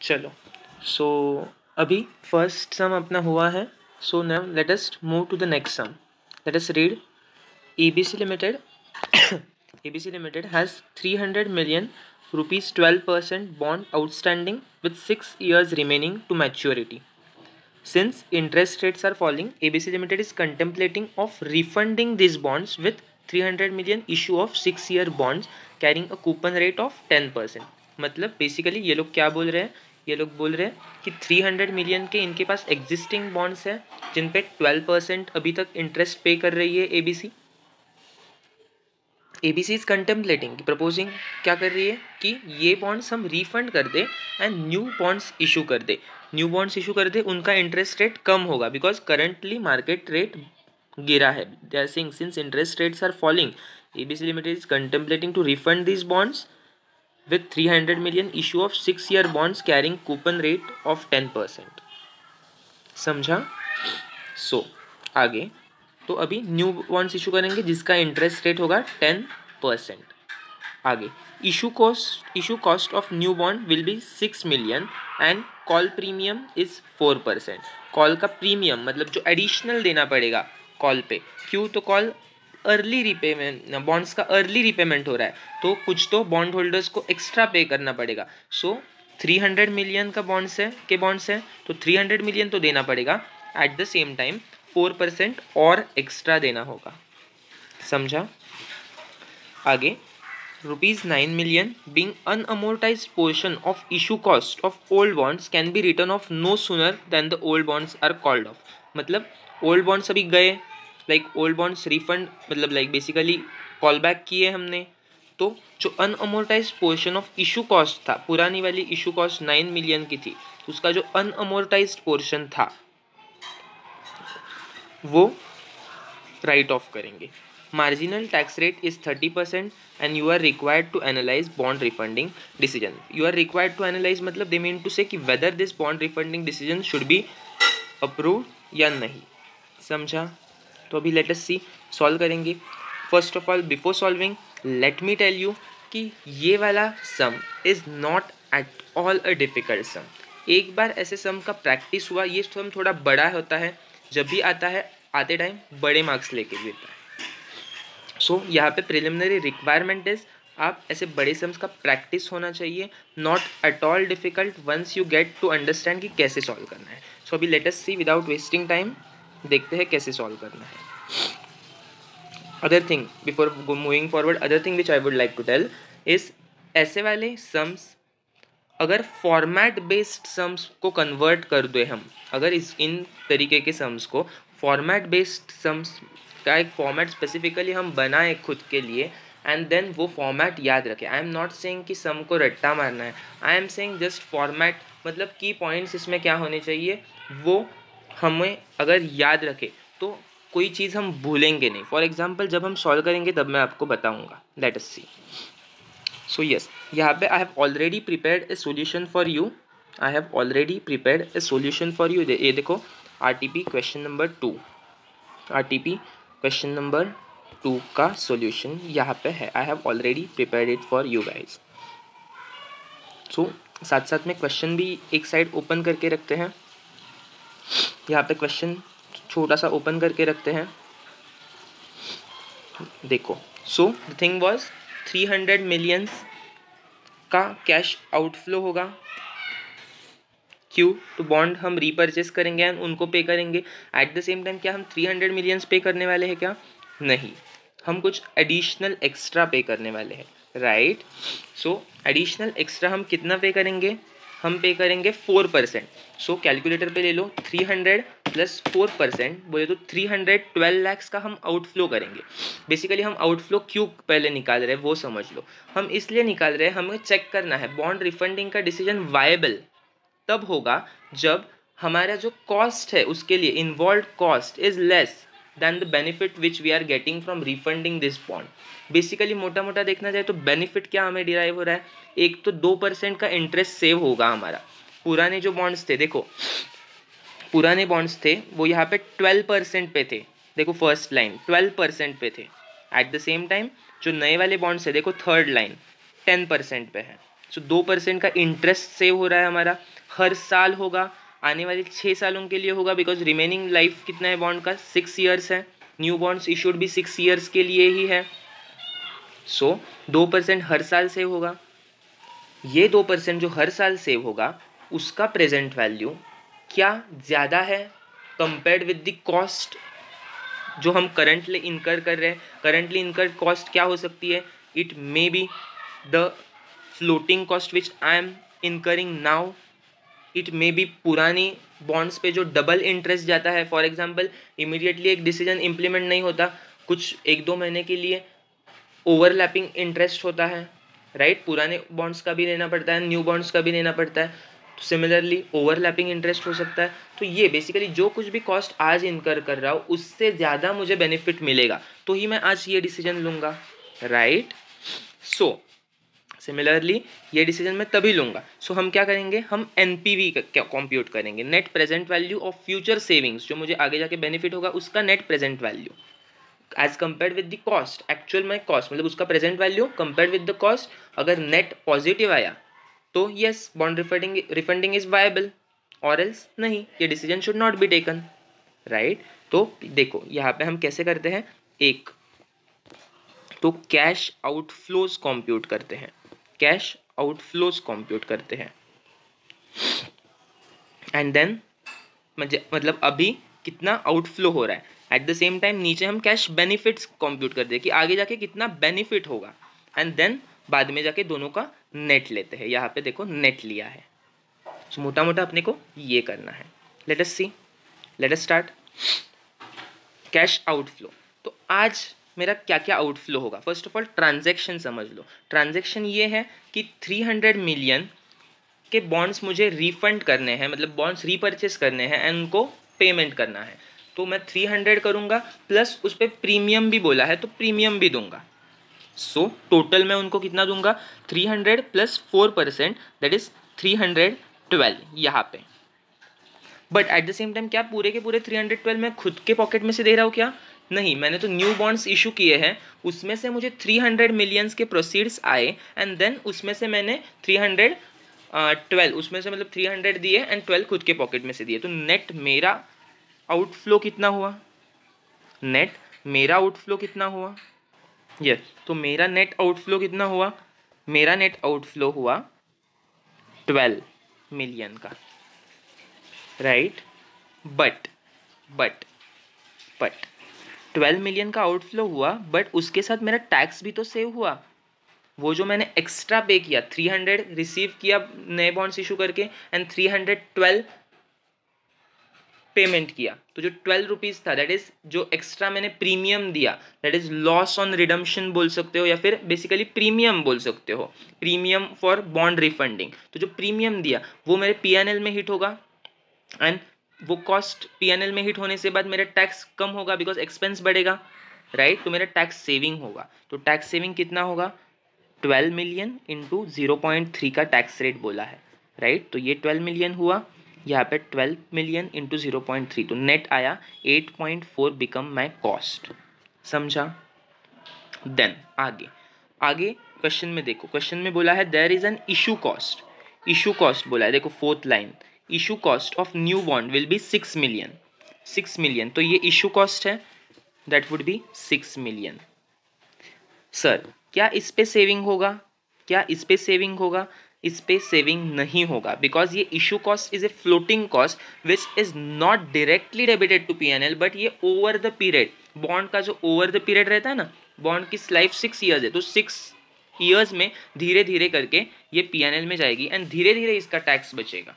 चलो, सो अभी फर्स्ट सम अपना हुआ है. So now let us move to the next sum. Let us read. ABC Limited ABC Limited has 300 million rupees 12% bond outstanding with 6 years remaining to maturity. Since interest rates are falling, ABC Limited is contemplating of refunding these bonds with 300 million issue of 6-year bonds carrying a coupon rate of 10%. मतलब basically ये लोग क्या बोल रहे हैं, ये लोग बोल रहे हैं कि 300 मिलियन के इनके पास एग्जिस्टिंग बॉन्ड्स हैं जिन पे 12% अभी तक इंटरेस्ट पे कर रही है ABC. ABC is contemplating, proposing क्या कर रही है कि ये बॉन्ड्स हम रिफंड कर दे एंड न्यू बॉन्ड्स इशू कर दे. न्यू बॉन्ड्स इशू कर दे, उनका इंटरेस्ट रेट कम होगा बिकॉज करंटली मार्केट रेट गिरा है. They are saying since interest rates are falling, ABC limited is contemplating to refund this bonds with 300 million issue of 6-year bonds carrying coupon rate of 10%. समझा? सो आगे तो अभी new bonds issue करेंगे जिसका interest rate होगा 10%. आगे issue cost of new bond will be 6 million and call premium is 4%. Call का premium मतलब जो एडिशनल देना पड़ेगा कॉल पे. क्यों? तो कॉल अर्ली रिपेमेंट, बॉन्ड्स का अर्ली रिपेमेंट हो रहा है तो कुछ तो बॉन्ड होल्डर्स को एक्स्ट्रा पे करना पड़ेगा. सो 300 मिलियन का बॉन्ड्स है तो 300 मिलियन तो देना पड़ेगा. एट द सेम टाइम 4% और एक्स्ट्रा देना होगा. समझा? आगे ₹9 million being unamortized portion of issue cost of old bonds can be written off no sooner than the old bonds are called off. मतलब ओल्ड बॉन्ड्स अभी गए, लाइक ओल्ड बॉन्ड्स रिफंड मतलब like basically call back किए हमने, तो जो अनअमोर्टाइज portion of issue cost था, पुरानी वाली इशू कॉस्ट 9 मिलियन की थी, उसका जो अनअमोर्टाइज पोर्शन था वो राइट ऑफ करेंगे. Marginal tax rate is 30% and you are required to analyze bond refunding decision. You are required to analyze मतलब they mean to say कि whether this bond refunding decision should be approved या नहीं. समझा? तो अभी let us see, solve करेंगे. First of all, before solving, let me tell you कि ये वाला sum is not at all a difficult sum. एक बार ऐसे sum का practice हुआ, ये sum थोड़ा बड़ा होता है, जब भी आता है आते टाइम बड़े मार्क्स लेके भी आता है. सो यहाँ पे प्रिलिमिनरी रिक्वायरमेंट इज आप ऐसे बड़े सम्स का प्रैक्टिस होना चाहिए. Not at all difficult once you get to understand कि कैसे सॉल्व करना है. सो अभी let us see without wasting time, देखते हैं कैसे सॉल्व करना है. Other thing before moving forward, other thing which I would like to tell is ऐसे वाले सम्स अगर फॉर्मेट बेस्ड सम्स को कन्वर्ट कर दे हम, अगर इन तरीके के सम्स को फॉर्मेट बेस्ड सम्स का एक फॉर्मेट स्पेसिफिकली हम बनाए खुद के लिए एंड देन वो फॉर्मेट याद रखें. आई एम नॉट सेइंग कि सम को रट्टा मारना है, I am saying just format मतलब की पॉइंट्स इसमें क्या होने चाहिए वो हमें अगर याद रखें तो कोई चीज़ हम भूलेंगे नहीं. फॉर एग्जाम्पल जब हम सॉल्व करेंगे तब मैं आपको बताऊँगा. लेट अस सी. सो यस, यहाँ पे I have already prepared a solution for you. I have already prepared a solution for you. ये देखो RTP question number 2, RTP question number 2 का सॉल्यूशन यहाँ पे है. I have already prepared it for you guys. So साथ साथ में question भी एक साइड ओपन करके रखते हैं. यहाँ पे क्वेश्चन छोटा सा ओपन करके रखते हैं. देखो, so the thing was 300 millions का कैश आउटफ्लो होगा. क्यों? तो बॉन्ड हम रीपरचेस करेंगे एंड उनको पे करेंगे. एट द सेम टाइम क्या हम 300 मिलियंस पे करने वाले हैं क्या? नहीं, हम कुछ एडिशनल एक्स्ट्रा पे करने वाले हैं. राइट? सो एडिशनल एक्स्ट्रा हम कितना पे करेंगे? हम पे करेंगे 4%. सो कैलकुलेटर पे ले लो, 300 प्लस 4% बोले तो 312 लाख का हम आउटफ्लो करेंगे. बेसिकली हम आउटफ्लो क्यों पहले निकाल रहे हैं वो समझ लो. हम इसलिए निकाल रहे हैं, हमें चेक करना है बॉन्ड रिफंडिंग का डिसीजन वायबल तब होगा जब हमारा जो कॉस्ट है उसके लिए involve cost is less than the benefit which we are getting from refunding this bond. Basically मोटा मोटा देखना जाए तो बेनिफिट क्या हमें डिराइव हो रहा है? एक तो 2% का इंटरेस्ट सेव होगा हमारा. पुराने जो बॉन्ड्स थे, देखो पुराने बॉन्ड्स थे वो यहाँ पे 12% पे थे. देखो फर्स्ट लाइन 12% पे थे. एट द सेम टाइम जो नए वाले बॉन्ड्स है देखो थर्ड लाइन 10% पे है. सो 2% का इंटरेस्ट सेव हो रहा है हमारा, हर साल होगा, आने वाले 6 सालों के लिए होगा, बिकॉज रिमेनिंग लाइफ कितना है बॉन्ड का, 6 ईयर्स है, न्यू बॉन्ड्स इशूड भी 6 ईयर्स के लिए ही है। सो 2% हर साल सेव होगा। ये 2% जो हर साल सेव होगा उसका प्रेजेंट वैल्यू क्या ज़्यादा है कंपेयर्ड विद द कॉस्ट जो हम करंटली इनकर कर रहे हैं। करंटली इनकर कॉस्ट क्या हो सकती है, it may be the floating cost which I am incurring now, it may be पुरानी बॉन्ड्स पे जो डबल इंटरेस्ट जाता है। फॉर एग्जांपल इमीडिएटली एक डिसीजन इम्प्लीमेंट नहीं होता, कुछ 1-2 महीने के लिए ओवरलैपिंग इंटरेस्ट होता है, राइट, पुराने बॉन्ड्स का भी लेना पड़ता है, न्यू बॉन्ड्स का भी लेना पड़ता है, तो सिमिलरली ओवरलैपिंग इंटरेस्ट हो सकता है। तो ये बेसिकली जो कुछ भी कॉस्ट आज इनकर कर रहा हूँ उससे ज़्यादा मुझे बेनिफिट मिलेगा तो ही मैं आज ये डिसीजन लूँगा, राइट। सो सिमिलरली ये डिसीजन मैं तभी लूँगा। सो हम क्या करेंगे, हम एनपीवी क्या कॉम्प्यूट करेंगे, net present value of future savings, जो मुझे आगे जाके बेनिफिट होगा उसका net present value as compared with the cost, actual में कॉस्ट मतलब उसका present value compared with the cost. अगर नेट पॉजिटिव आया तो yes bond refunding is viable, और एल्स नहीं, ये decision should not be taken, right. तो देखो यहाँ पे हम कैसे करते हैं, एक तो कैश आउटफ्लोज कंप्यूट करते हैं, कैश आउटफ्लोज कंप्यूट करते हैं, एंड देन मतलब अभी कितना आउटफ्लो हो रहा है, एट द सेम टाइम नीचे हम कैश बेनिफिट्स कंप्यूट करते हैं कि आगे जाके कितना बेनिफिट होगा, एंड देन बाद में जाके दोनों का नेट लेते हैं। यहाँ पे देखो नेट लिया है, तो मोटा मोटा अपने को ये करना है। Let us see, let us start cash outflow. तो आज मेरा क्या क्या आउटफ्लो होगा, फर्स्ट ऑफ ऑल ट्रांजैक्शन समझ लो। ट्रांजैक्शन ये है कि 300 मिलियन के बॉन्ड्स मुझे रिफंड करने हैं, मतलब बॉन्ड्स रीपरचेस करने हैं एंड उनको पेमेंट करना है, तो मैं 300 करूँगा प्लस उस पर प्रीमियम भी बोला है तो प्रीमियम भी दूंगा। सो टोटल मैं उनको कितना दूंगा, 300 प्लस 4%, दैट इज 312 यहाँ पे। But at the same time क्या पूरे के पूरे 312 मैं खुद के पॉकेट में से दे रहा हूँ क्या, नहीं, मैंने तो न्यू बॉन्ड्स इशू किए हैं, उसमें से मुझे 300 मिलियंस के प्रोसीड्स आए एंड देन उसमें से मैंने 312 उसमें से मतलब 300 दिए एंड 12 खुद के पॉकेट में से दिए, तो नेट मेरा आउटफ्लो कितना हुआ, नेट मेरा आउटफ्लो कितना हुआ, यस, तो मेरा नेट आउटफ्लो कितना हुआ, मेरा नेट आउटफ्लो हुआ 12 मिलियन का, राइट। बट 12 मिलियन का आउटफ्लो हुआ, बट उसके साथ मेरा टैक्स भी तो सेव हुआ। वो जो मैंने एक्स्ट्रा पे किया, 300 रिसीव किया नए बॉन्ड्स इशू करके एंड 312 पेमेंट किया, तो जो 12 रुपीज़ था दैट इज जो एक्स्ट्रा मैंने प्रीमियम दिया, that is loss on redemption बोल सकते हो या फिर बेसिकली प्रीमियम बोल सकते हो, प्रीमियम फॉर बॉन्ड रिफंडिंग। तो जो प्रीमियम दिया वो मेरे पीएनएल में हिट होगा एंड वो कॉस्ट पीएनएल में हिट होने से बाद मेरा टैक्स कम होगा बिकॉज एक्सपेंस बढ़ेगा, राइट। तो मेरा टैक्स सेविंग होगा, तो टैक्स सेविंग कितना होगा, 12 मिलियन इंटू 0.3 का टैक्स रेट बोला है, राइट। तो ये 12 मिलियन हुआ, यहाँ पे 12 मिलियन इंटू 0.3, तो नेट आया 8.4 बिकम माई कॉस्ट, समझा। देन आगे क्वेश्चन में देखो, क्वेश्चन में बोला है there is an issue cost, issue cost बोला है, देखो fourth line, issue cost of new bond will be 6 million, 6 million, तो ये इशू कॉस्ट है, that would be 6 million. Sir क्या इस पे सेविंग होगा, क्या इस पे सेविंग होगा, इस पे सेविंग नहीं होगा, बिकॉज ये issue cost is a floating cost which is not directly debited to PNL, but ये ओवर द पीरियड, बॉन्ड का जो ओवर द पीरियड रहता है ना, बॉन्ड की लाइफ 6 ईयर्स है, तो 6 ईयर्स में धीरे धीरे करके ये पीएनएल में जाएगी एंड धीरे धीरे इसका टैक्स बचेगा,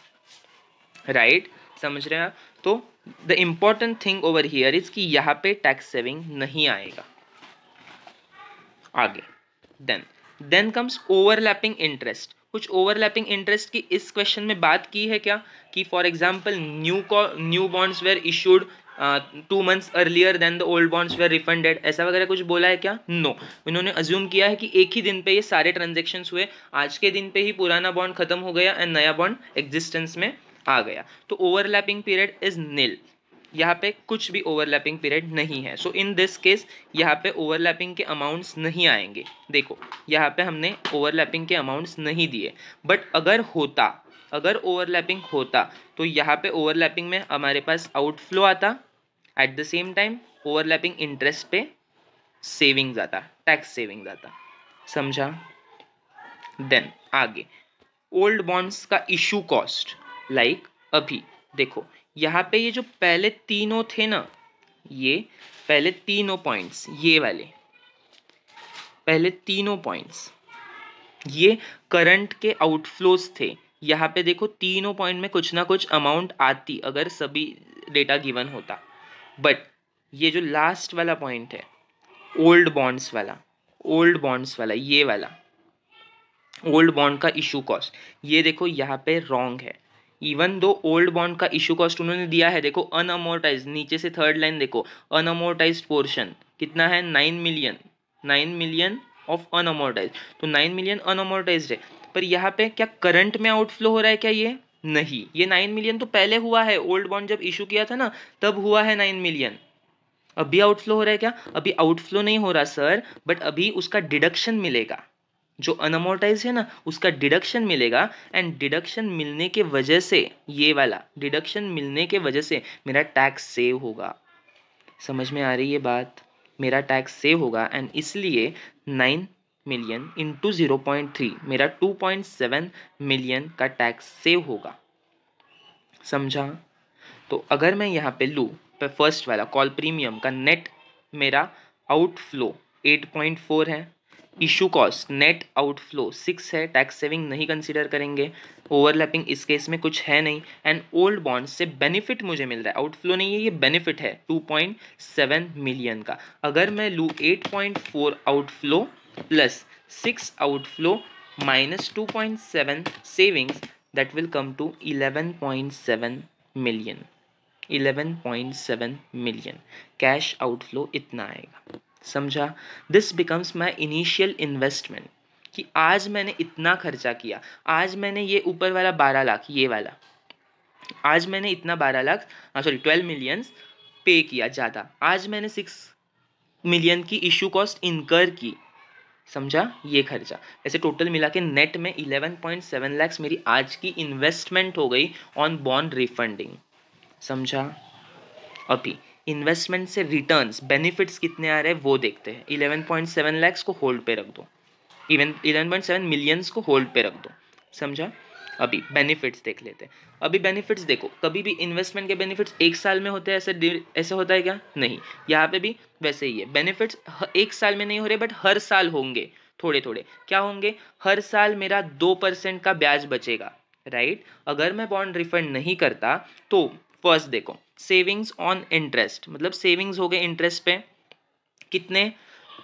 राइट, समझ रहे हैं आप। तो the important thing over here is कि यहाँ पे टैक्स सेविंग नहीं आएगा। आगे देन कम्स ओवरलैपिंग इंटरेस्ट। कुछ ओवरलैपिंग इंटरेस्ट की इस क्वेश्चन में बात की है क्या, कि for example new bonds were issued 2 months earlier than the old bonds were refunded, ऐसा वगैरह कुछ बोला है क्या, नो। इन्होंने अज्यूम किया है कि एक ही दिन पे ये सारे ट्रांजेक्शन्स हुए, आज के दिन पे ही पुराना बॉन्ड खत्म हो गया एंड नया बॉन्ड एग्जिस्टेंस में आ गया, तो ओवरलैपिंग पीरियड इज नील, यहाँ पे कुछ भी ओवरलैपिंग पीरियड नहीं है। सो इन दिस केस यहाँ पे ओवरलैपिंग के अमाउंट्स नहीं आएंगे। देखो यहाँ पे हमने ओवरलैपिंग के अमाउंट्स नहीं दिए, बट अगर ओवरलैपिंग होता तो यहाँ पे ओवरलैपिंग में हमारे पास आउटफ्लो आता, at the same time overlapping interest पे सेविंग्स आता, टैक्स सेविंग्स आता। समझा? देन आगे ओल्ड बॉन्ड्स का इशू कॉस्ट, लाइक अभी देखो यहाँ पे ये जो पहले तीनों थे ना, ये पहले तीनों पॉइंट्स, ये वाले पहले तीनों पॉइंट्स ये करंट के आउटफ्लोज थे। यहाँ पे देखो तीनों पॉइंट में कुछ ना कुछ अमाउंट आती अगर सभी डेटा गिवन होता, बट ये जो लास्ट वाला पॉइंट है ओल्ड बॉन्ड्स वाला ये वाला ओल्ड बॉन्ड का इशू कॉस्ट, ये देखो यहाँ पे रॉन्ग है। इवन दो ओल्ड बॉन्ड का इशू कॉस्ट उन्होंने दिया है, देखो अनअमोर्टाइज, नीचे से थर्ड लाइन देखो, अनअमोर्टाइज पोर्शन कितना है 9 मिलियन ऑफ अनअमोर्टाइज, तो 9 मिलियन अनअमोर्टाइज है। पर यहाँ पे क्या करंट में आउटफ्लो हो रहा है क्या? ये नहीं, ये 9 मिलियन तो पहले हुआ है, ओल्ड बॉन्ड जब इशू किया था ना तब हुआ है 9 मिलियन। अभी आउटफ्लो हो रहा है क्या? अभी आउटफ्लो नहीं हो रहा सर, बट अभी उसका डिडक्शन मिलेगा, जो अनअमोर्टाइज है ना उसका डिडक्शन मिलेगा, एंड डिडक्शन मिलने के वजह से, ये वाला डिडक्शन मिलने के वजह से मेरा टैक्स सेव होगा। समझ में आ रही है बात? मेरा टैक्स सेव होगा, एंड इसलिए 9 मिलियन इंटू 0.3 मेरा 2.7 मिलियन का टैक्स सेव होगा। समझा? तो अगर मैं यहाँ पे लूँ फर्स्ट वाला कॉल प्रीमियम का नेट, मेरा आउटफ्लो 8.4 है, इशू कॉस्ट नेट आउटफ्लो 6 है, टैक्स सेविंग नहीं कंसीडर करेंगे, ओवरलैपिंग इस केस में कुछ है नहीं, एंड ओल्ड बॉन्ड से बेनिफिट मुझे मिल रहा है, आउटफ्लो नहीं है ये बेनिफिट है 2.7 मिलियन का। अगर मैं लूँ 8.4 outflow plus 6 outflow minus 2.7 savings, that will come to 11.7 million. 11.7 million cash outflow इतना आएगा। समझा? This becomes my initial investment, कि आज मैंने इतना खर्चा किया, आज मैंने ये ऊपर वाला 12 लाख, ये वाला आज मैंने इतना 12 लाख 12 मिलियंस पे किया ज़्यादा, आज मैंने 6 मिलियन की इशू कॉस्ट इनकर की। समझा? ये खर्चा ऐसे टोटल मिला के नेट में 11.7 लाख मेरी आज की इन्वेस्टमेंट हो गई ऑन बॉन्ड रिफंडिंग। समझा? अभी इन्वेस्टमेंट से रिटर्न्स बेनिफिट्स कितने आ रहे हैं वो देखते हैं। 11.7 लैक्स को होल्ड पे रख दो, इवन 11.7 मिलियंस को होल्ड पे रख दो। समझा? अभी बेनिफिट्स देख लेते हैं। अभी बेनिफिट्स देखो, कभी भी इन्वेस्टमेंट के बेनिफिट्स एक साल में होते हैं ऐसे होता है क्या? नहीं, यहाँ पे भी वैसे ही है, बेनिफिट्स एक साल में नहीं हो रहे बट हर साल होंगे थोड़े थोड़े। क्या होंगे? हर साल मेरा 2% का ब्याज बचेगा, राइट? अगर मैं बॉन्ड रिफंड नहीं करता तो फर्स्ट देखो सेविंग्स ऑन इंटरेस्ट, मतलब सेविंग्स हो गए इंटरेस्ट पे कितने?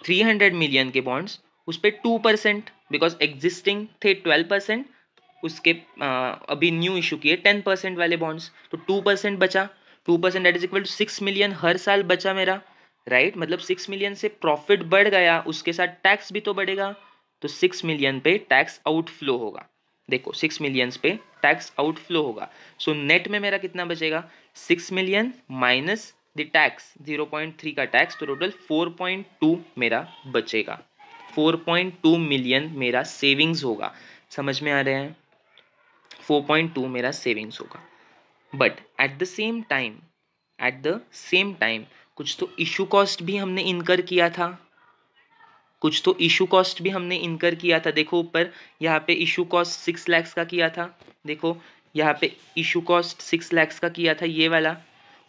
300 मिलियन के बॉन्ड्स, उस पर 2%, बिकॉज एग्जिस्टिंग थे 12%, उसके अभी न्यू इशू किए 10% वाले बॉन्ड्स, तो 2% बचा, 2% that is equal to 6 million हर साल बचा मेरा, राइट? मतलब 6 मिलियन से प्रॉफिट बढ़ गया, उसके साथ टैक्स भी तो बढ़ेगा, तो 6 मिलियन पे टैक्स आउटफ्लो होगा। देखो 6 मिलियंस पे टैक्स आउटफ्लो होगा, सो नेट में मेरा कितना बचेगा? 6 मिलियन माइनस द टैक्स 0.3 का टैक्स, तो टोटल 4.2 मेरा बचेगा, 4.2 मिलियन मेरा सेविंग्स होगा। समझ में आ रहे हैं? 4.2 मेरा सेविंग्स होगा, but at the same time कुछ तो इशू कॉस्ट भी हमने इनकर किया था, देखो ऊपर यहाँ पे इशू कॉस्ट 6 लाख का किया था, देखो यहाँ पे इशू कॉस्ट 6 लाख का किया था, ये वाला,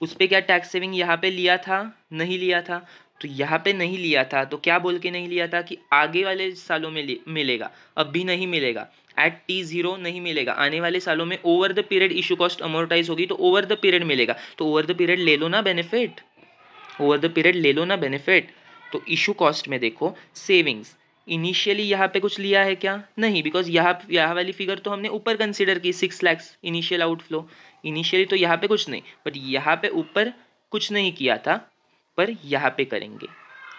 उस पर क्या टैक्स सेविंग यहाँ पे लिया था? नहीं लिया था। तो यहाँ पे नहीं लिया था तो क्या बोल के नहीं लिया था? कि आगे वाले सालों में मिलेगा, अब भी नहीं मिलेगा, एट T0 नहीं मिलेगा, आने वाले सालों में over the period issue cost amortise होगी तो ओवर द पीरियड मिलेगा, तो ओवर द पीरियड ले लो ना बेनिफिट, तो इशू कॉस्ट में देखो सेविंग्स इनिशियली यहाँ पे कुछ लिया है क्या? नहीं, बिकॉज यहाँ वाली फिगर तो हमने ऊपर कंसीडर की 6 लाख इनिशियल आउटफ्लो, इनिशियली तो यहाँ पे कुछ नहीं, बट यहाँ पे ऊपर कुछ नहीं किया था, पर यहाँ पे करेंगे।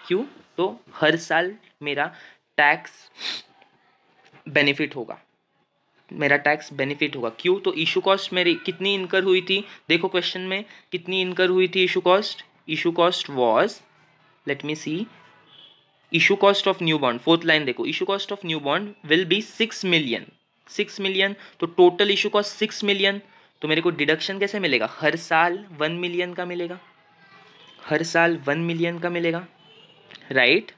क्यों? तो हर साल मेरा टैक्स बेनिफिट होगा, मेरा टैक्स बेनिफिट होगा। क्यों? तो इशू कॉस्ट मेरी कितनी इनकर हुई थी, देखो क्वेश्चन में कितनी इनकर हुई थी issue cost. Issue cost was, let me see, issue cost of new bond, fourth line देखो, issue cost of new bond will be 6 million, 6 million, तो टोटल इशू कॉस्ट 6 मिलियन। तो मेरे को डिडक्शन कैसे मिलेगा, हर साल 1 मिलियन का मिलेगा, हर साल 1 मिलियन का मिलेगा, राइट?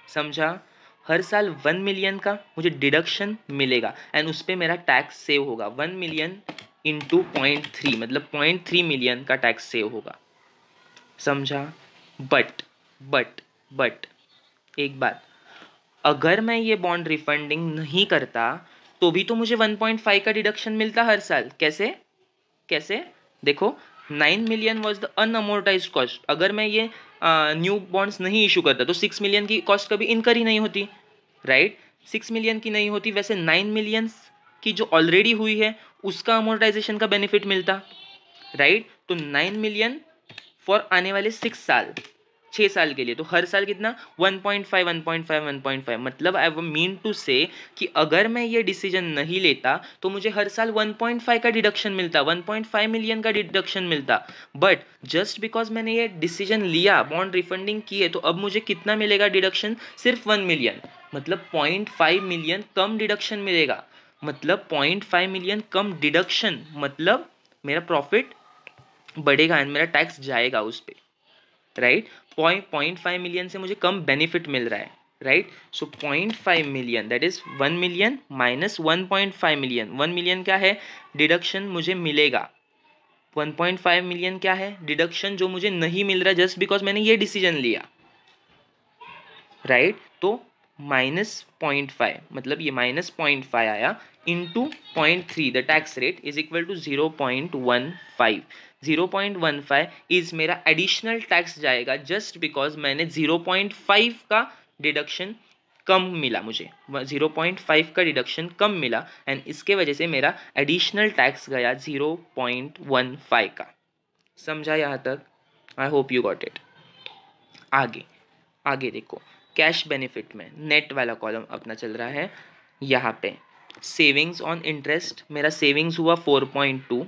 समझा? हर साल 1 मिलियन का मुझे डिडक्शन मिलेगा एंड उस पर मेरा टैक्स सेव होगा। 1 मिलियन इंटू 0.3 मतलब 0.3 मिलियन का टैक्स सेव होगा। समझा? बट एक बात, अगर मैं ये बॉन्ड रिफंडिंग नहीं करता तो भी तो मुझे 1.5 का डिडक्शन मिलता हर साल। कैसे? कैसे? देखो, 9 मिलियन वॉज द अनअमोर्टाइज कॉस्ट। अगर मैं ये न्यू बॉन्ड्स नहीं इशू करता तो 6 मिलियन की कॉस्ट कभी इनकर ही नहीं होती, राइट? 6 मिलियन की नहीं होती, वैसे 9 मिलियन की जो ऑलरेडी हुई है उसका अमोर्टाइजेशन का बेनिफिट मिलता, राइट? तो 9 मिलियन फॉर आने वाले 6 साल के लिए, तो हर साल कितना, 1.5 1.5 1.5। मतलब आई मीन टू से कि अगर मैं ये डिसीजन नहीं लेता तो मुझे हर साल 1.5 का डिडक्शन मिलता, 1.5 मिलियन का डिडक्शन मिलता। बट जस्ट बिकॉज मैंने ये डिसीजन लिया, बॉन्ड रिफंडिंग की है, तो अब मुझे कितना मिलेगा डिडक्शन, सिर्फ 1 मिलियन। मतलब 0.5 मिलियन कम डिडक्शन मिलेगा, मतलब 0.5 मिलियन कम डिडक्शन, मतलब मेरा प्रॉफिट बढ़ेगा एंड मेरा टैक्स जाएगा उस पर, राइट? 0.5 मिलियन से मुझे कम बेनिफिट मिल रहा है, right? So 0.5 million that is 1 million minus 1.5 million. 1 million क्या है डिडक्शन मुझे मिलेगा, 1.5 मिलियन क्या है डिडक्शन जो मुझे नहीं मिल रहा जस्ट बिकॉज मैंने ये डिसीजन लिया, राइट? तो -0.5 मतलब ये -0.5 आया into 0.3, the tax rate is equal to 0.15। 0.15 is मेरा एडिशनल टैक्स जाएगा जस्ट बिकॉज मैंने 0.5 का डिडक्शन कम मिला, मुझे 0.5 का डिडक्शन कम मिला एंड इसके वजह से मेरा एडिशनल टैक्स गया 0.15 का। समझा यहाँ तक? आई होप यू गॉट इट। आगे आगे देखो, कैश बेनिफिट में नेट वाला कॉलम अपना चल रहा है। यहाँ पे सेविंग्स ऑन इंटरेस्ट, मेरा सेविंग्स हुआ 4.2,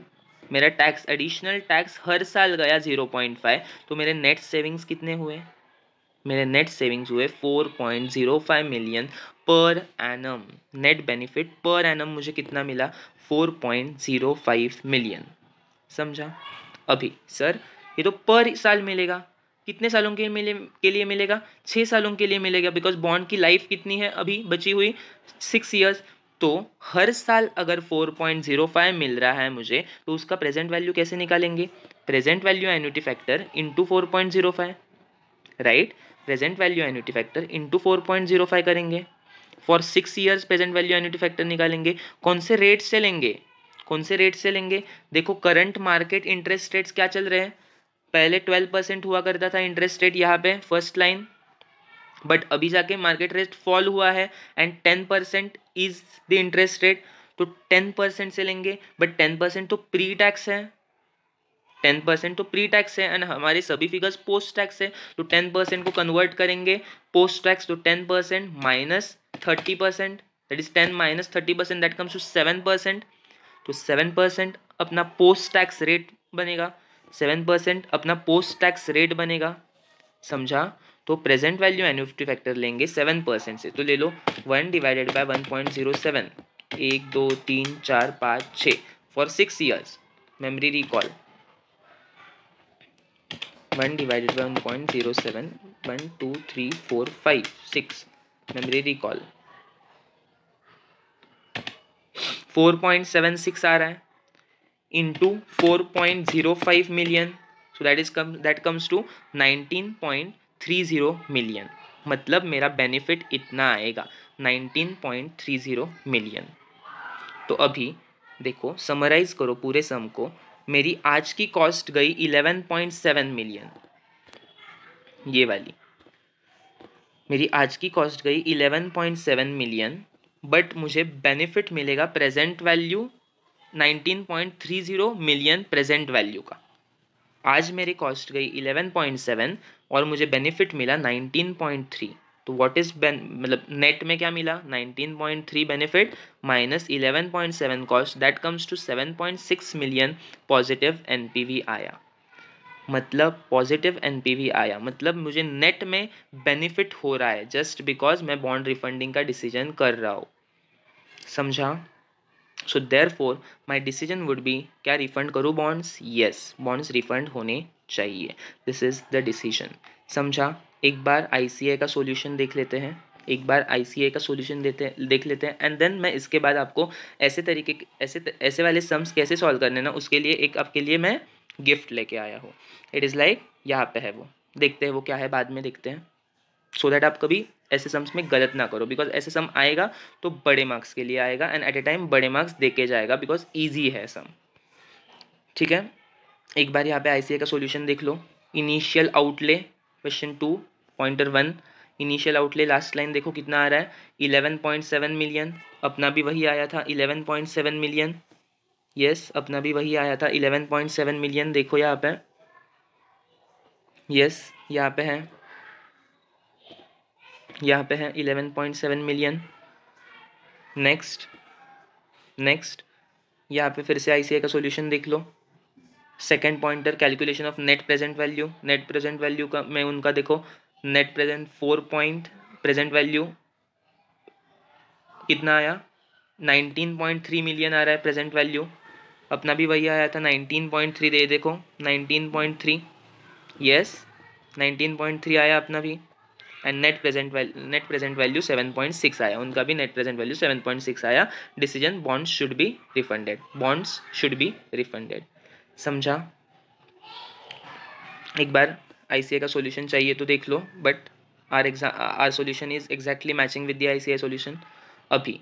मेरा टैक्स एडिशनल टैक्स हर साल गया 0.5, तो मेरे नेट सेविंग्स कितने हुए, मेरे नेट सेविंग्स हुए 4.05 million per annum. Net benefit per annum मुझे कितना मिला, 4.05 मिलियन। समझा? अभी सर ये तो पर साल मिलेगा, कितने सालों के लिए मिलेगा, 6 सालों के लिए मिलेगा, बिकॉज बॉन्ड की लाइफ कितनी है अभी बची हुई, 6 ईयर्स। तो हर साल अगर 4.05 मिल रहा है मुझे, तो उसका प्रेजेंट वैल्यू कैसे निकालेंगे, present value annuity factor into 4.05, right? Present value annuity factor into 4.05 करेंगे। For 6 years present value annuity factor निकालेंगे। कौन से रेट से लेंगे, कौन से रेट से लेंगे, देखो करंट मार्केट इंटरेस्ट रेट्स क्या चल रहे हैं, पहले 12% हुआ करता था इंटरेस्ट रेट यहाँ पे फर्स्ट लाइन, बट अभी जाके मार्केट रेट फॉल हुआ है and 10% is the interest rate, तो 10% से लेंगे, बट 10% तो प्री टैक्स है, 10% तो प्री टैक्स है एंड हमारे सभी फिगर्स पोस्ट टैक्स है, तो 10% को कन्वर्ट करेंगे पोस्ट टैक्स, तो 10% minus 30%, that is 10 minus 30%, that comes to 7%, तो 7% अपना पोस्ट टैक्स रेट बनेगा, 7% अपना पोस्ट टैक्स रेट बनेगा। समझा? तो प्रेजेंट वैल्यू एन्युटी फैक्टर लेंगे 7% से, तो ले लो 1 divided by 1.07, 1 2 3 4 5 6 for 6 years. Memory recall 1 divided by 1.07, 1 2 3 4 5 6, memory recall 4.76 आ रहा है into 4.05 million, so that comes to 19.30 million. मतलब मेरा बेनिफिट इतना आएगा 19.30 मिलियन। तो अभी देखो समराइज करो पूरे सम को, मेरी आज की कॉस्ट गई 11.7 मिलियन, ये वाली मेरी आज की कॉस्ट गई 11.7 मिलियन, बट मुझे बेनिफिट मिलेगा present value 19.30 million present value का। आज मेरी कॉस्ट गई 11.7 और मुझे बेनिफिट मिला 19.3, तो व्हाट इज मतलब नेट में क्या मिला 19.3 benefit minus 11.7 cost, that comes to 7.6 million positive NPV आया। मतलब पॉजिटिव एनपीवी आया मतलब मुझे नेट में बेनिफिट हो रहा है जस्ट बिकॉज मैं बॉन्ड रिफंडिंग का डिसीजन कर रहा हूँ। समझा? So therefore my decision would be, क्या रिफंड करूँ बॉन्ड्स? यस, बॉन्ड्स रिफंड होने चाहिए। This is the decision. समझा? एक बार आईसीए का सॉल्यूशन देख लेते हैं, एक बार आईसीए का सॉल्यूशन देख लेते हैं एंड देन मैं इसके बाद आपको ऐसे तरीके ऐसे वाले सम्स कैसे सॉल्व करने ना, उसके लिए एक आपके लिए मैं गिफ्ट लेके आया हूँ। इट इज़ लाइक यहाँ पे है वो, देखते हैं वो क्या है, बाद में देखते हैं, सो दैट आप कभी ऐसे सम्स में गलत ना करो, बिकॉज ऐसे सम आएगा तो बड़े मार्क्स के लिए आएगा एंड एट ए टाइम बड़े मार्क्स दे के जाएगा बिकॉज ईजी है सम। ठीक है, एक बार यहाँ पे आईसीए का सॉल्यूशन देख लो। Initial outlay question 2 pointer 1, initial outlay last line देखो कितना आ रहा है 11.7 मिलियन, अपना भी वही आया था 11.7 मिलियन। यस, अपना भी वही आया था 11.7 मिलियन, देखो यहाँ पे, यस यहाँ पे है, यहाँ पे है 11.7 मिलियन। नेक्स्ट यहाँ पे फिर से आईसीए का सॉल्यूशन देख लो। Second pointer calculation of net present value, net present value का मैं उनका देखो, net present 4 point present value कितना आया 19.3 मिलियन आ रहा है प्रेजेंट वैल्यू, अपना भी वही आया था 19.3, दे देखो 19.3, यस 19.3 आया अपना भी। एंड नेट प्रेजेंट वैल्यू 7.6 आया, उनका भी नेट प्रेजेंट वैल्यू 7.6 आया। Decision bonds should be refunded, bonds should be refunded. समझा? एक बार आईसीए का सॉल्यूशन चाहिए तो देख लो, but our solution is exactly matching with the ICA solution. अभी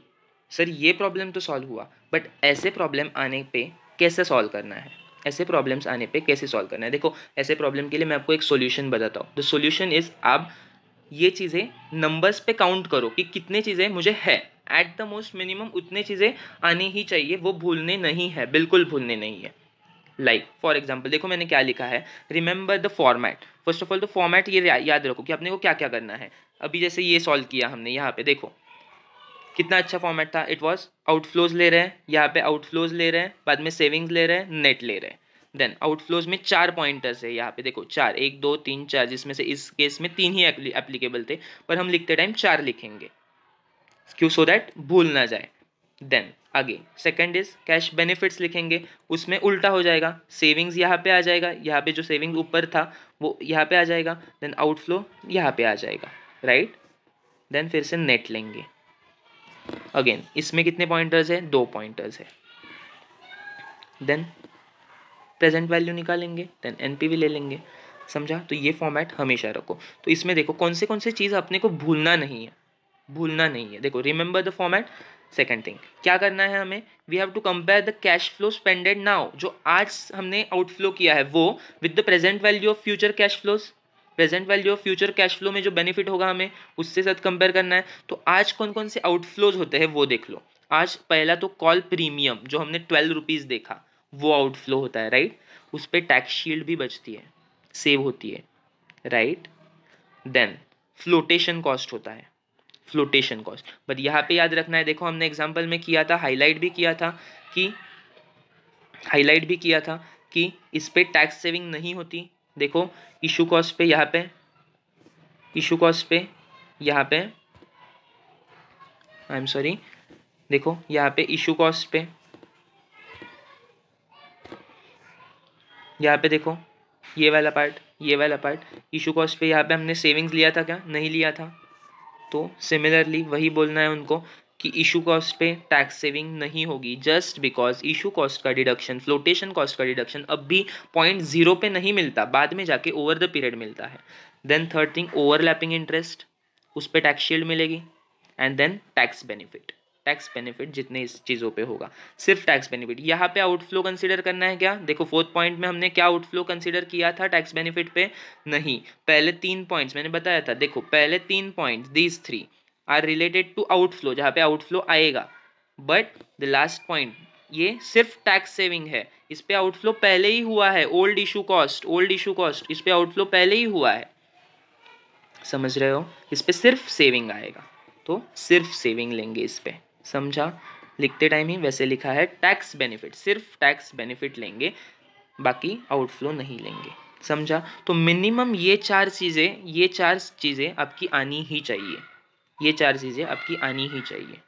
सर ये प्रॉब्लम तो सॉल्व हुआ, बट ऐसे प्रॉब्लम आने पे कैसे सॉल्व करना है, ऐसे प्रॉब्लम्स आने पे कैसे सॉल्व करना है? देखो ऐसे प्रॉब्लम के लिए मैं आपको एक सॉल्यूशन बताता हूँ। द सॉल्यूशन इज, आप ये चीज़ें नंबर्स पे काउंट करो कि कितने चीज़ें मुझे है, एट द मोस्ट मिनिमम उतने चीज़ें आनी ही चाहिए, वो भूलने नहीं है, बिल्कुल भूलने नहीं है। लाइक फॉर एग्जाम्पल देखो मैंने क्या लिखा है, remember the format. First of all the format ये याद रखो कि अपने को क्या क्या करना है। अभी जैसे ये सॉल्व किया हमने, यहाँ पे देखो कितना अच्छा फॉर्मेट था, इट वॉज आउटफ्लोज ले रहे हैं, यहाँ पे आउटफ्लोज ले रहे हैं, बाद में सेविंग्स ले रहे हैं, नेट ले रहे हैं। देन आउटफ्लोज में 4 पॉइंटर्स है, यहाँ पे देखो 4, 1 2 3 4, जिसमें से इस केस में 3 ही एप्लीकेबल थे, पर हम लिखते टाइम 4 लिखेंगे, क्यों? सो दैट भूल ना जाए। देन आगे सेकंड इज कैश बेनिफिट्स लिखेंगे, उसमें उल्टा हो जाएगा, सेविंग्स यहाँ पे आ जाएगा, यहाँ पे जो सेविंग ऊपर था वो यहाँ पे आ जाएगा, देन आउटफ्लो यहाँ पे आ जाएगा, राइट? देन फिर से नेट लेंगे, अगेन इसमें कितने पॉइंटर्स है? 2 पॉइंटर्स है। देन प्रेजेंट वैल्यू निकालेंगे, देन एनपीवी ले लेंगे। समझा? तो ये फॉर्मेट हमेशा रखो। तो इसमें देखो कौन से चीज़ अपने को भूलना नहीं है, भूलना नहीं है। देखो remember the format. Second thing क्या करना है हमें, we have to compare the cash flow spended now, जो आज हमने आउटफ्लो किया है वो, with the present value of future cash flows. Present value of future cash flow में जो बेनिफिट होगा हमें उससे साथ कंपेयर करना है। तो आज कौन कौन से आउटफ्लोज होते हैं वो देख लो। आज पहला तो कॉल प्रीमियम जो हमने 12 रुपीज़ देखा, वो आउटफ्लो होता है, राइट? उस पर टैक्स शील्ड भी बचती है, सेव होती है, राइट? देन फ्लोटेशन कॉस्ट होता है, फ्लोटेशन कॉस्ट। बट यहाँ पे याद रखना है, देखो हमने एग्जांपल में किया था, हाईलाइट भी किया था कि इस पे टैक्स सेविंग नहीं होती। देखो इशू कॉस्ट पे, यहाँ पे इशू कॉस्ट पे, यहाँ पे आई एम सॉरी, देखो यहाँ पे इशू कॉस्ट पे, यहाँ पे देखो ये वाला पार्ट इशू कॉस्ट पे, यहाँ पे हमने सेविंग्स लिया था क्या? नहीं लिया था। तो सिमिलरली वही बोलना है उनको कि इशू कॉस्ट पे टैक्स सेविंग नहीं होगी, जस्ट बिकॉज इशू कॉस्ट का डिडक्शन, फ्लोटेशन कॉस्ट का डिडक्शन अब भी 0.0 पे नहीं मिलता, बाद में जाके ओवर द पीरियड मिलता है। Then third thing overlapping interest, उस पर टैक्स शील्ड मिलेगी। एंड देन टैक्स बेनिफिट जितने इस चीज़ों पे होगा, सिर्फ टैक्स बेनिफिट। यहाँ पे आउटफ्लो कंसीडर करना है क्या? देखो फोर्थ पॉइंट में हमने क्या आउटफ्लो कंसीडर किया था टैक्स बेनिफिट पे? नहीं, पहले 3 पॉइंट्स मैंने बताया था, देखो पहले 3 points, these 3 are related to outflow, जहाँ पे आउटफ्लो आएगा। बट द लास्ट पॉइंट ये सिर्फ टैक्स सेविंग है, इस पे आउटफ्लो पहले ही हुआ है, ओल्ड इशू कॉस्ट, इस पे आउटफ्लो पहले ही हुआ है। समझ रहे हो? इस पे सिर्फ सेविंग आएगा, तो सिर्फ सेविंग लेंगे इस पे, समझा? लिखते टाइम ही वैसे लिखा है, टैक्स बेनिफिट, सिर्फ टैक्स बेनिफिट लेंगे, बाकी आउटफ्लो नहीं लेंगे, समझा? तो मिनिमम ये चार चीज़ें आपकी आनी ही चाहिए, ये चार चीज़ें आपकी आनी ही चाहिए।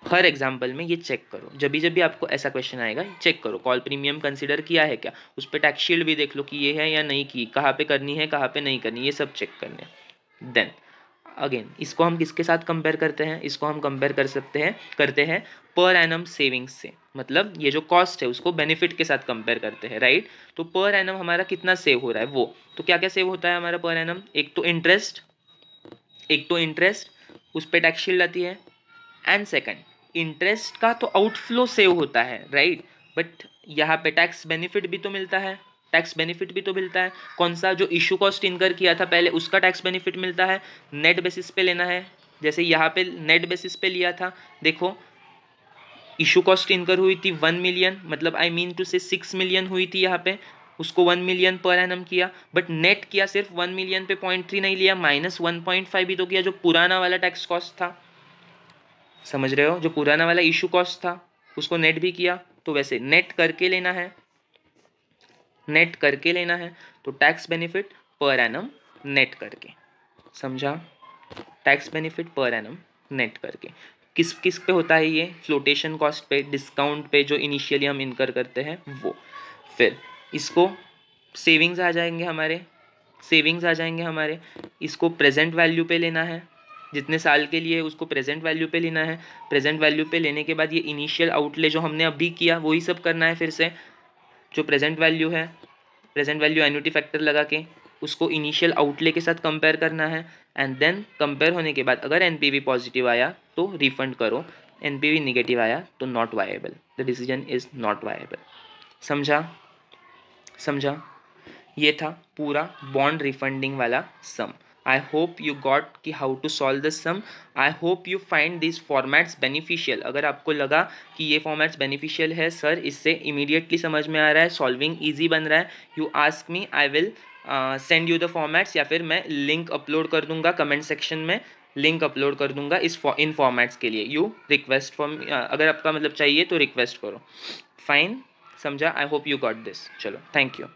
हर एग्जाम्पल में ये चेक करो, जब भी आपको ऐसा क्वेश्चन आएगा चेक करो कॉल प्रीमियम कंसिडर किया है क्या, उस पर टैक्स शील्ड भी देख लो कि ये है या नहीं की, कहाँ पे करनी है कहाँ पे नहीं करनी, ये सब चेक करने। देन अगेन इसको हम किसके साथ कंपेयर करते हैं, इसको हम कंपेयर करते हैं पर एनम सेविंग्स से, मतलब ये जो कॉस्ट है उसको बेनिफिट के साथ कंपेयर करते हैं, राइट? तो पर एनम हमारा कितना सेव हो रहा है वो, तो क्या क्या सेव होता है हमारा पर एनम, एक तो इंटरेस्ट उस पर टैक्स शील्ड आती है, एंड सेकंड इंटरेस्ट का तो आउटफ्लो सेव होता है, राइट? बट यहाँ पे टैक्स बेनिफिट भी तो मिलता है, कौन सा, जो इशू कॉस्ट इनकर किया था पहले उसका टैक्स बेनिफिट मिलता है, नेट बेसिस पे लेना है, जैसे यहाँ पे नेट बेसिस पे लिया था, देखो इशू कॉस्ट इनकर हुई थी 1 मिलियन, मतलब आई मीन टू से 6 मिलियन हुई थी यहाँ पे, उसको 1 मिलियन पर एनम किया, बट नेट किया सिर्फ 1 मिलियन पे 0.3 नहीं लिया, -1.5 भी तो किया, जो पुराना वाला टैक्स कॉस्ट था, समझ रहे हो? जो पुराना वाला इशू कॉस्ट था उसको नेट भी किया, तो वैसे नेट करके लेना है, तो tax benefit per annum net करके, समझा? Tax benefit per annum net करके किस किस पे होता है ये, फ्लोटेशन कॉस्ट पे, डिस्काउंट पे जो इनिशियली हम इनकर करते हैं वो, फिर इसको सेविंग्स आ जाएंगे हमारे, इसको प्रेजेंट वैल्यू पे लेना है, जितने साल के लिए उसको प्रेजेंट वैल्यू पे लेना है, प्रेजेंट वैल्यू पे लेने के बाद ये इनिशियल आउटले जो हमने अभी किया वही सब करना है, फिर से जो प्रेजेंट वैल्यू है, प्रेजेंट वैल्यू एन्युटी फैक्टर लगा के उसको इनिशियल आउटले के साथ कंपेयर करना है, एंड देन कंपेयर होने के बाद अगर एनपीवी पॉजिटिव आया तो रिफंड करो, एनपीवी निगेटिव आया तो not viable, the decision is not viable, समझा? ये था पूरा बॉन्ड रिफंडिंग वाला sum. I hope you got कि how to solve this sum. I hope you find this formats beneficial. अगर आपको लगा कि ये फॉर्मेट्स बेनिफिशियल है सर, इससे इमीडिएटली समझ में आ रहा है, सॉल्विंग ईजी बन रहा है, you ask me, I will send you the formats, या फिर मैं लिंक अपलोड कर दूंगा कमेंट सेक्शन में, लिंक अपलोड कर दूंगा इन फॉर्मेट्स के लिए। यू रिक्वेस्ट फॉर, अगर आपका मतलब चाहिए तो रिक्वेस्ट करो, फाइन, समझा? आई होप यू गॉट दिस। चलो, थैंक यू।